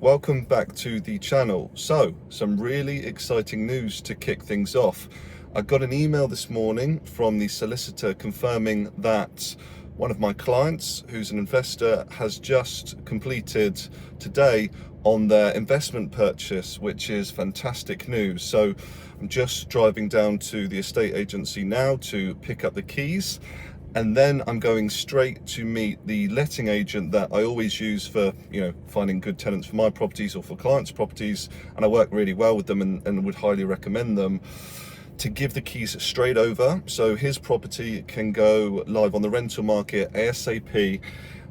Welcome back to the channel. So, some really exciting news to kick things off. I got an email this morning from the solicitor confirming that one of my clients, who's an investor, has just completed today on their investment purchase, which is fantastic news. So I'm just driving down to the estate agency now to pick up the keys, and then I'm going straight to meet the letting agent that I always use for, finding good tenants for my properties or for clients' properties, and I work really well with them and would highly recommend them, to give the keys straight over so his property can go live on the rental market ASAP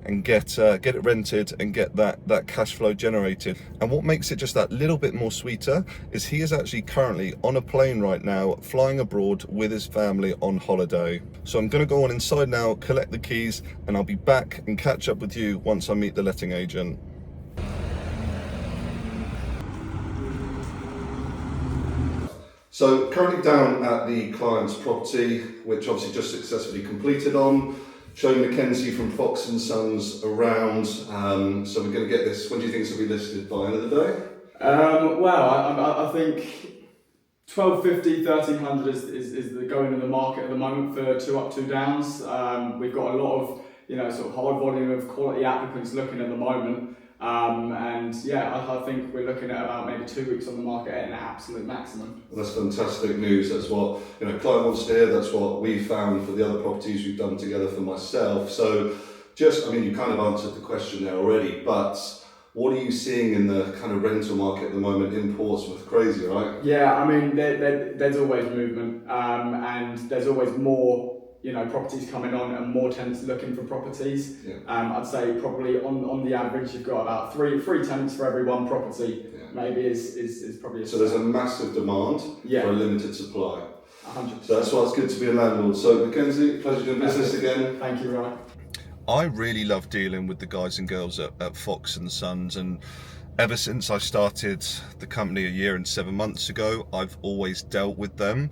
and get it rented and get that cash flow generated. And what makes it just that little bit more sweeter is he is actually currently on a plane right now, flying abroad with his family on holiday. So I'm going to go on inside now, collect the keys, and I'll be back and catch up with you once I meet the letting agent. So currently down at the client's property, which obviously just successfully completed on, showing Mackenzie from Fox & Sons around. So we're going to get this, when do you think this will be listed by the end of the day? I think 1250, 1300 is the going in the market at the moment for 2 up, 2 downs. We've got a lot of, sort of high volume of quality applicants looking at the moment. I think we're looking at about maybe 2 weeks on the market at an absolute maximum. Well, that's fantastic news. That's what client wants to hear. That's what we found for the other properties we've done together for myself. So you kind of answered the question there already, but what are you seeing in the kind of rental market at the moment in Portsmouth? Crazy, right? Yeah, there's always movement, and there's always more properties coming on and more tenants looking for properties. Yeah. I'd say probably on the average you've got about three tenants for every one property. Yeah. Maybe is probably so there's a massive demand for a limited supply. 100%. So that's why it's good to be a landlord. So Mackenzie, pleasure doing business again. Thank you, Ryan. I really love dealing with the guys and girls at Fox & Sons, and ever since I started the company a year and 7 months ago, I've always dealt with them.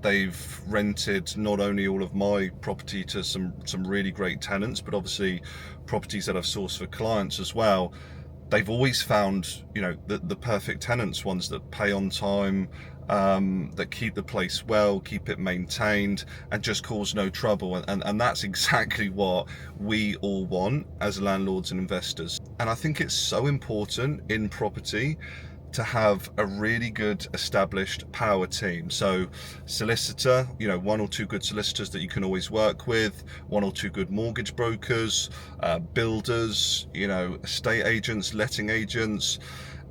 They've rented not only all of my property to some really great tenants, but obviously properties that I've sourced for clients as well. They've always found, the perfect tenants, ones that pay on time, that keep the place well, keep it maintained, and just cause no trouble. And that's exactly what we all want as landlords and investors. And I think it's so important in property to have a really good established power team. So solicitor, 1 or 2 good solicitors that you can always work with, 1 or 2 good mortgage brokers, builders, estate agents, letting agents,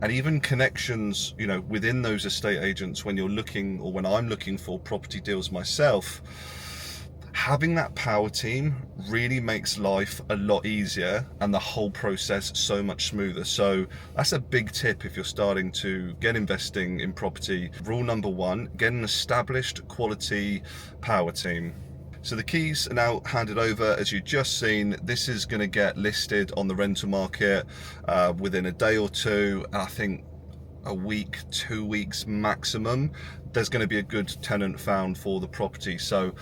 and even connections, within those estate agents when you're looking, or when I'm looking for property deals myself. Having that power team really makes life a lot easier and the whole process so much smoother. So that's a big tip if you're starting to get investing in property. Rule number 1, get an established quality power team. So the keys are now handed over, as you've just seen. This is going to get listed on the rental market within a day or two. And I think a week, 2 weeks maximum, there's going to be a good tenant found for the property. So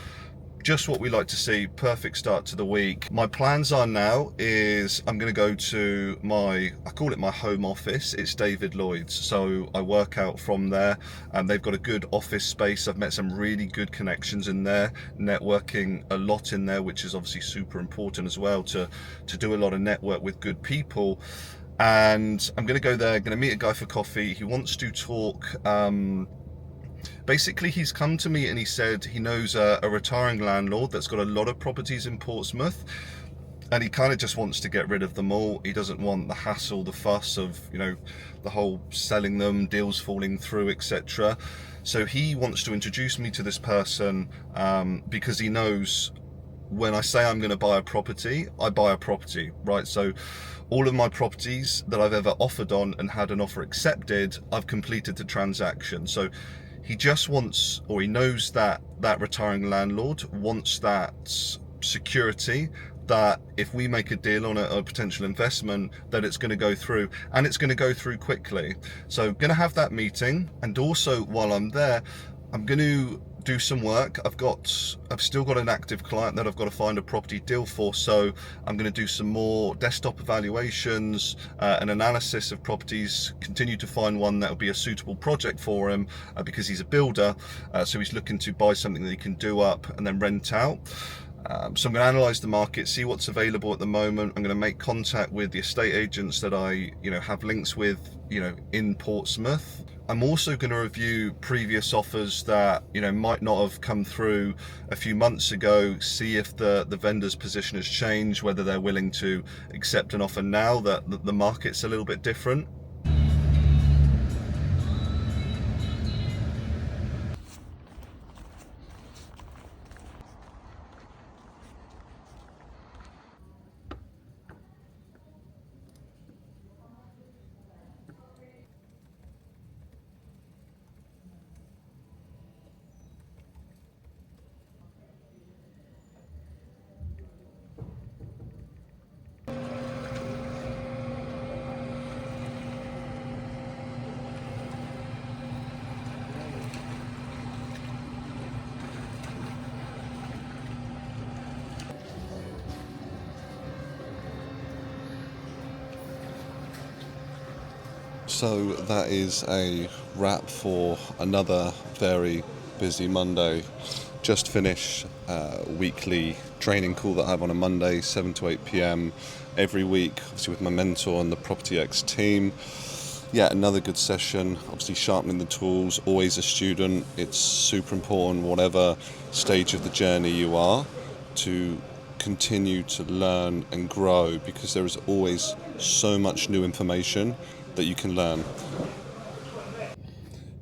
just what we like to see, perfect start to the week. My plans are now is I'm going to go to I call it my home office. It's David Lloyd's. So I work out from there, and they've got a good office space. I've met some really good connections in there, networking a lot in there, which is obviously super important as well, to do a lot of network with good people. And I'm going to go there, going to meet a guy for coffee. He wants to talk, basically, he's come to me and he said he knows a retiring landlord that's got a lot of properties in Portsmouth, and he kind of just wants to get rid of them all. He doesn't want the hassle, the fuss of, the whole selling them, deals falling through, etc. So he wants to introduce me to this person, because he knows when I say I'm going to buy a property, I buy a property, right? So all of my properties that I've ever offered on and had an offer accepted, I've completed the transaction. So he just wants, or he knows that retiring landlord wants that security, that if we make a deal on a potential investment, that it's going to go through, and it's going to go through quickly. So I'm going to have that meeting, and also while I'm there, I'm going to do some work. I've still got an active client that I've got to find a property deal for, so I'm going to do some more desktop evaluations and analysis of properties, continue to find one that will be a suitable project for him because he's a builder, so he's looking to buy something that he can do up and then rent out. So I'm going to analyse the market, see what's available at the moment. I'm going to make contact with the estate agents that I have links with in Portsmouth. I'm also going to review previous offers that might not have come through a few months ago, see if the vendor's position has changed, whether they're willing to accept an offer now that the market's a little bit different. So that is a wrap for another very busy Monday. Just finished a weekly training call that I have on a Monday, 7 to 8 p.m. every week, obviously with my mentor and the Property X team. Yeah, another good session, obviously sharpening the tools, always a student. It's super important, whatever stage of the journey you are, to continue to learn and grow, because there is always so much new information that you can learn.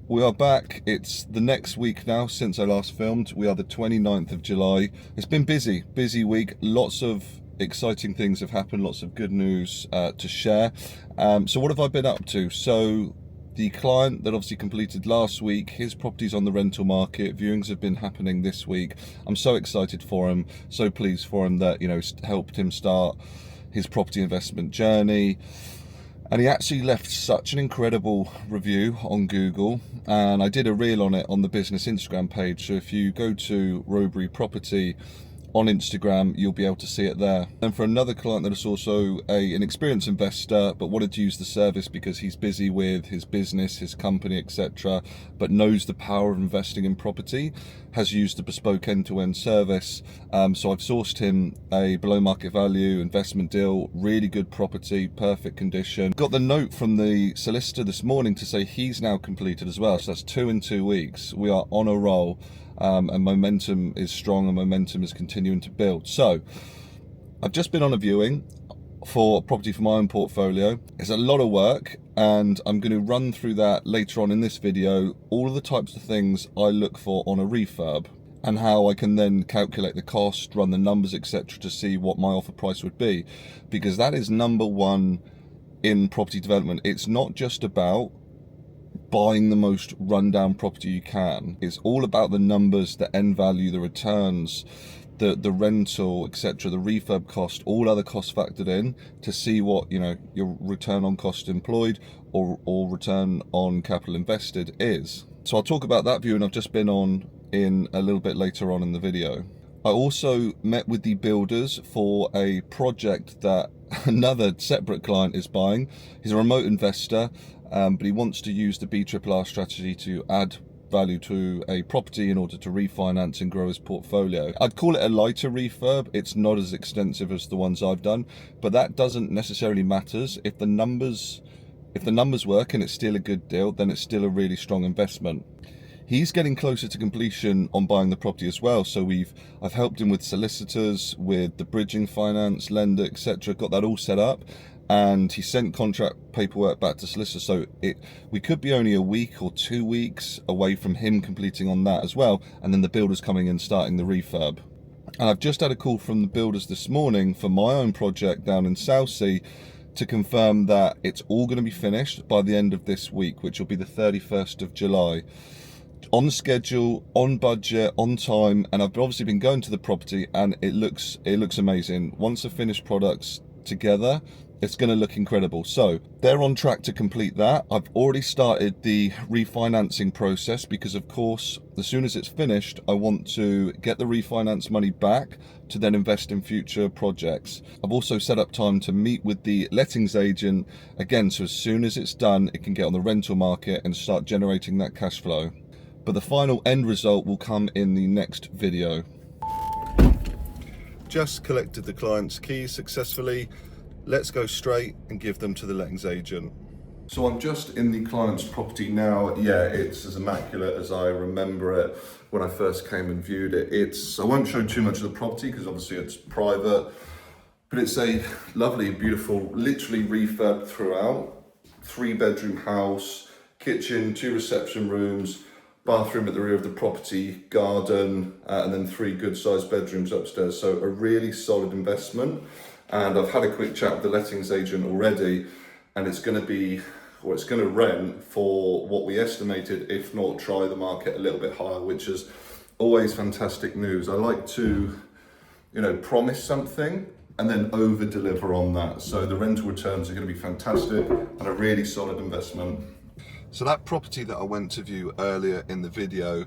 We are back. It's the next week now since I last filmed. We are the 29th of July. It's been busy week. Lots of exciting things have happened, lots of good news to share. So what have I been up to? So the client that obviously completed last week, his property's on the rental market. Viewings have been happening this week. I'm so excited for him, so pleased for him that helped him start his property investment journey. And he actually left such an incredible review on Google, and I did a reel on it on the business Instagram page. So if you go to Rowbury Property on Instagram, you'll be able to see it there. And for another client that is also an experienced investor, but wanted to use the service because he's busy with his business, his company, etc., but knows the power of investing in property, has used the bespoke end-to-end service. So I've sourced him a below market value investment deal, really good property, perfect condition. Got the note from the solicitor this morning to say he's now completed as well. So that's 2 in 2 weeks. We are on a roll. And momentum is strong, and momentum is continuing to build. So I've just been on a viewing for a property for my own portfolio. It's a lot of work, and I'm going to run through that later on in this video, all of the types of things I look for on a refurb and how I can then calculate the cost, run the numbers, etc., to see what my offer price would be, because that is number one in property development. It's not just about buying the most rundown property you can. It's all about the numbers, the end value, the returns, the rental, etc., the refurb cost, all other costs factored in, to see what your return on cost employed or return on capital invested is. So I'll talk about that view, and I've just been on in a little bit later on in the video. I also met with the builders for a project that another separate client is buying. He's a remote investor, but he wants to use the BRRR strategy to add value to a property in order to refinance and grow his portfolio. I'd call it a lighter refurb. It's not as extensive as the ones I've done, but that doesn't necessarily matter. If the numbers work and it's still a good deal, then it's still a really strong investment. He's getting closer to completion on buying the property as well. So I've helped him with solicitors, with the bridging finance, lender, etc. Got that all set up, and he sent contract paperwork back to solicitor. So we could be only a week or 2 weeks away from him completing on that as well, and then the builders coming in starting the refurb. And I've just had a call from the builders this morning for my own project down in Southsea to confirm that it's all going to be finished by the end of this week, which will be the 31st of July. On schedule, on budget, on time, and I've obviously been going to the property, and it looks amazing. Once the finished product's together, it's going to look incredible. So they're on track to complete that. I've already started the refinancing process because, of course, as soon as it's finished, I want to get the refinance money back to then invest in future projects. I've also set up time to meet with the lettings agent again, so as soon as it's done, it can get on the rental market and start generating that cash flow. But the final end result will come in the next video. Just collected the client's keys successfully. Let's go straight and give them to the lettings agent. So I'm just in the client's property now. Yeah, it's as immaculate as I remember it when I first came and viewed it. I won't show too much of the property because obviously it's private, but it's a lovely, beautiful, literally refurbed throughout. 3-bedroom house, kitchen, 2 reception rooms, bathroom at the rear of the property, garden, and then 3 good-sized bedrooms upstairs. So a really solid investment. And I've had a quick chat with the lettings agent already, and it's going to rent for what we estimated, if not try the market a little bit higher, which is always fantastic news. I like to, promise something and then over deliver on that. So the rental returns are going to be fantastic and a really solid investment. So that property that I went to view earlier in the video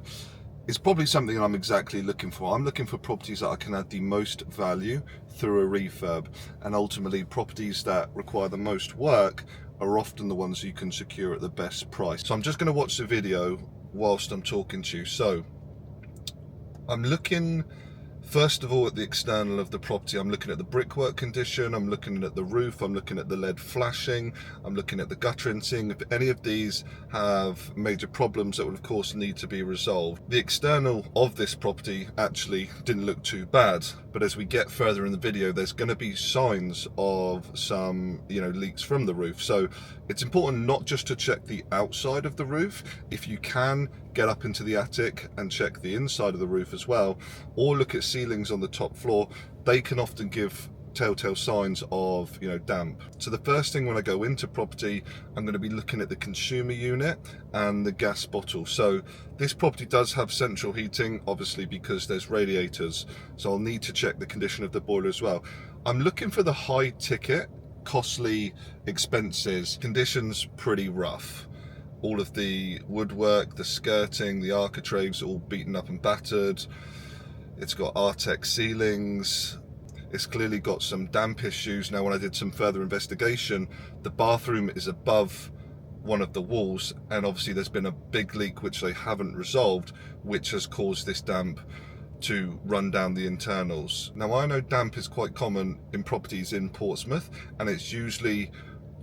is probably something I'm exactly looking for. I'm looking for properties that I can add the most value through a refurb, and ultimately properties that require the most work are often the ones you can secure at the best price. So I'm just going to watch the video whilst I'm talking to you. So I'm looking first of all at the external of the property. I'm looking at the brickwork condition, I'm looking at the roof, I'm looking at the lead flashing, I'm looking at the guttering, seeing if any of these have major problems that will of course need to be resolved. The external of this property actually didn't look too bad, but as we get further in the video there's going to be signs of some leaks from the roof. So it's important not just to check the outside of the roof. If you can, get up into the attic and check the inside of the roof as well, or look at ceilings on the top floor. They can often give telltale signs of damp. So the first thing when I go into property, I'm going to be looking at the consumer unit and the gas bottle. So this property does have central heating, obviously because there's radiators, so I'll need to check the condition of the boiler as well. I'm looking for the high ticket, costly expenses. Conditions pretty rough. All of the woodwork, the skirting, the architraves all beaten up and battered. It's got Artex ceilings. It's clearly got some damp issues. Now, when I did some further investigation, the bathroom is above one of the walls, and obviously there's been a big leak which they haven't resolved, which has caused this damp to run down the internals. Now, I know damp is quite common in properties in Portsmouth, and it's usually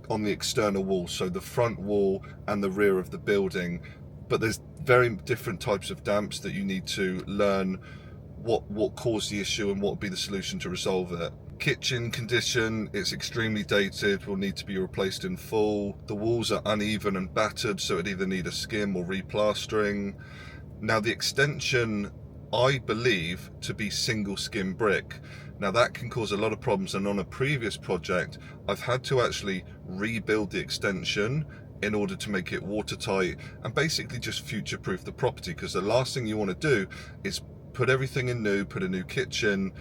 on the external wall, so the front wall and the rear of the building, but there's very different types of damps that you need to learn what caused the issue and what would be the solution to resolve it. Kitchen condition, it's extremely dated, will need to be replaced in full. The walls are uneven and battered, so it either need a skim or replastering. Now, the extension, I believe to be single skim brick. Now that can cause a lot of problems, and on a previous project I've had to actually rebuild the extension in order to make it watertight and basically just future-proof the property, because the last thing you want to do is put everything in new, put a new kitchen,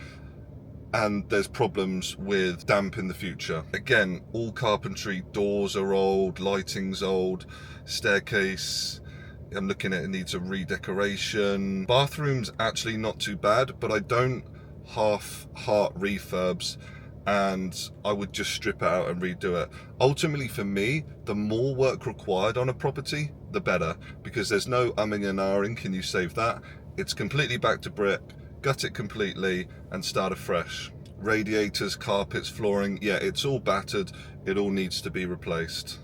and there's problems with damp in the future. Again, all carpentry, doors are old, lighting's old, staircase, I'm looking at it needs a redecoration. Bathroom's actually not too bad, but I don't half-heart refurbs, and I would just strip it out and redo it. Ultimately for me, the more work required on a property, the better, because there's no umming and ahhing, can you save that? It's completely back to brick, gut it completely and start afresh. Radiators, carpets, flooring, yeah, it's all battered, it all needs to be replaced.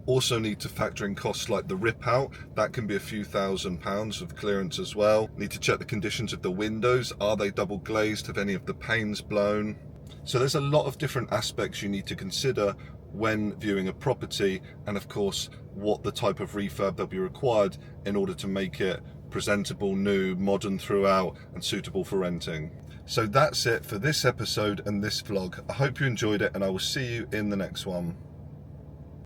Also need to factor in costs like the rip out, that can be a few £1,000s of clearance as well. Need to check the conditions of the windows, are they double glazed, have any of the panes blown? So there's a lot of different aspects you need to consider when viewing a property, and of course what the type of refurb that'll be required in order to make it presentable, new, modern throughout and suitable for renting. So that's it for this episode and this vlog. I hope you enjoyed it, and I will see you in the next one.